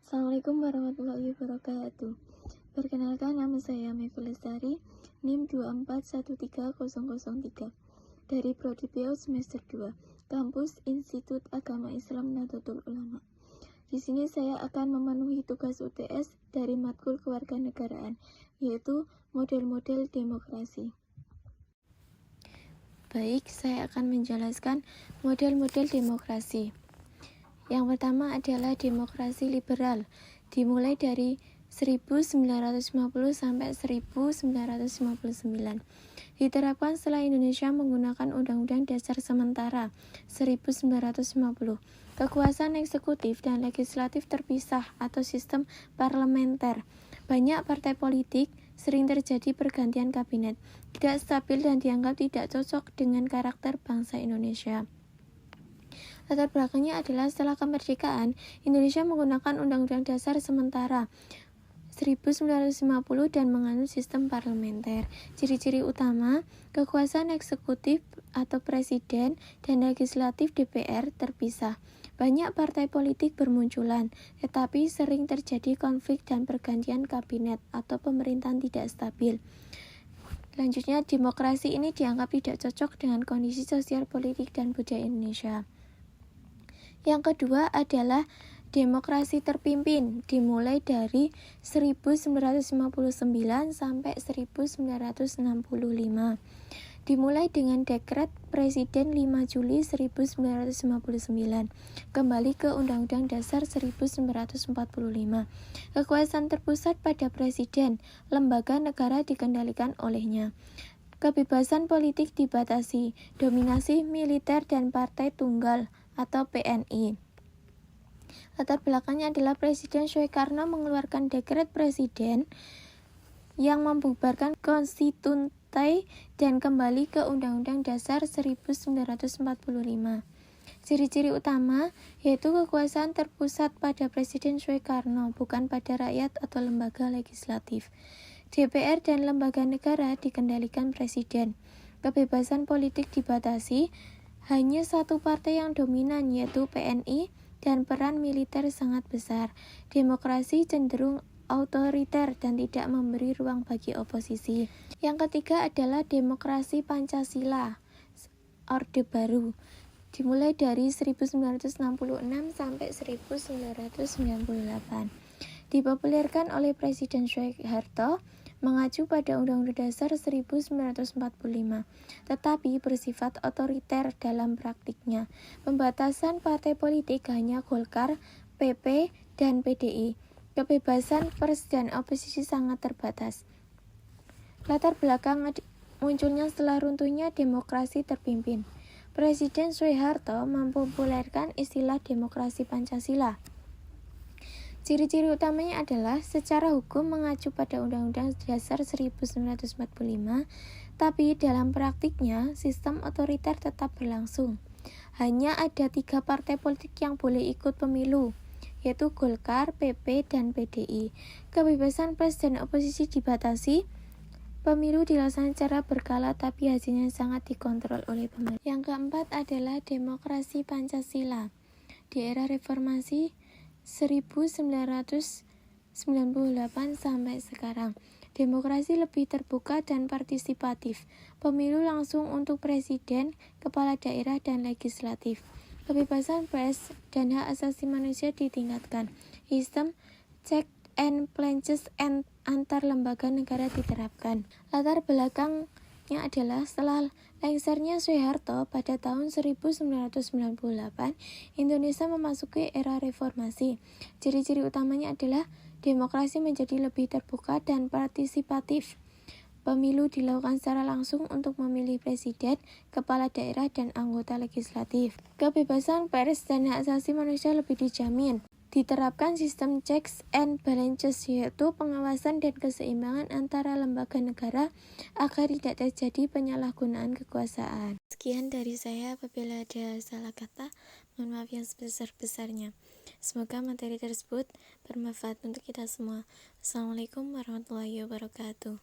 Assalamualaikum warahmatullahi wabarakatuh. Perkenalkan, nama saya Mevil Lestari, NIM 2413003 dari Prodi PO semester 2, Kampus Institut Agama Islam Nahdlatul Ulama. Di sini saya akan memenuhi tugas UTS dari matkul kewarganegaraan, yaitu model-model demokrasi. Baik, saya akan menjelaskan model-model demokrasi. Yang pertama adalah demokrasi liberal, dimulai dari 1950 sampai 1959. Diterapkan setelah Indonesia menggunakan Undang-Undang Dasar Sementara 1950. Kekuasaan eksekutif dan legislatif terpisah atau sistem parlementer. Banyak partai politik, sering terjadi pergantian kabinet, tidak stabil dan dianggap tidak cocok dengan karakter bangsa Indonesia. Latar belakangnya adalah setelah kemerdekaan, Indonesia menggunakan Undang-Undang Dasar Sementara 1950 dan menganut sistem parlementer. Ciri-ciri utama, kekuasaan eksekutif atau presiden dan legislatif DPR terpisah. Banyak partai politik bermunculan, tetapi sering terjadi konflik dan pergantian kabinet atau pemerintahan tidak stabil. Selanjutnya, demokrasi ini dianggap tidak cocok dengan kondisi sosial politik dan budaya Indonesia. Yang kedua adalah demokrasi terpimpin, dimulai dari 1959 sampai 1965. Dimulai dengan Dekret Presiden 5 Juli 1959, kembali ke Undang-Undang Dasar 1945. Kekuasaan terpusat pada Presiden, lembaga negara dikendalikan olehnya. Kebebasan politik dibatasi, dominasi militer dan partai tunggal atau PNI. Latar belakangnya adalah Presiden Soekarno mengeluarkan dekret presiden yang membubarkan konstituante dan kembali ke Undang-Undang Dasar 1945. Ciri-ciri utama yaitu kekuasaan terpusat pada Presiden Soekarno, bukan pada rakyat atau lembaga legislatif. DPR dan lembaga negara dikendalikan presiden. Kebebasan politik dibatasi, hanya satu partai yang dominan yaitu PNI dan peran militer sangat besar. Demokrasi cenderung otoriter dan tidak memberi ruang bagi oposisi. Yang ketiga adalah demokrasi Pancasila, Orde Baru, dimulai dari 1966 sampai 1998. Dipopulerkan oleh Presiden Soeharto mengacu pada Undang-Undang Dasar 1945, tetapi bersifat otoriter dalam praktiknya. Pembatasan partai politik hanya Golkar, PP, dan PDI. Kebebasan pers dan oposisi sangat terbatas. Latar belakang munculnya setelah runtuhnya demokrasi terpimpin. Presiden Soeharto mempopulerkan istilah demokrasi Pancasila. Ciri-ciri utamanya adalah secara hukum mengacu pada Undang-Undang Dasar 1945, tapi dalam praktiknya sistem otoriter tetap berlangsung. Hanya ada 3 partai politik yang boleh ikut pemilu, yaitu Golkar, PP, dan PDI. Kebebasan pers dan oposisi dibatasi. Pemilu dilaksanakan secara berkala tapi hasilnya sangat dikontrol oleh pemerintah. Yang keempat adalah demokrasi Pancasila. Di era reformasi 1998 sampai sekarang, demokrasi lebih terbuka dan partisipatif. Pemilu langsung untuk presiden, kepala daerah, dan legislatif. Kebebasan pers dan hak asasi manusia ditingkatkan. Sistem check and balances antar lembaga negara diterapkan. Latar belakangnya adalah setelah lengsernya Soeharto pada tahun 1998, Indonesia memasuki era reformasi. Ciri-ciri utamanya adalah demokrasi menjadi lebih terbuka dan partisipatif. Pemilu dilakukan secara langsung untuk memilih presiden, kepala daerah, dan anggota legislatif. Kebebasan pers dan hak asasi manusia lebih dijamin. Diterapkan sistem checks and balances, yaitu pengawasan dan keseimbangan antara lembaga negara agar tidak terjadi penyalahgunaan kekuasaan. Sekian dari saya, apabila ada salah kata, mohon maaf yang sebesar-besarnya. Semoga materi tersebut bermanfaat untuk kita semua. Assalamualaikum warahmatullahi wabarakatuh.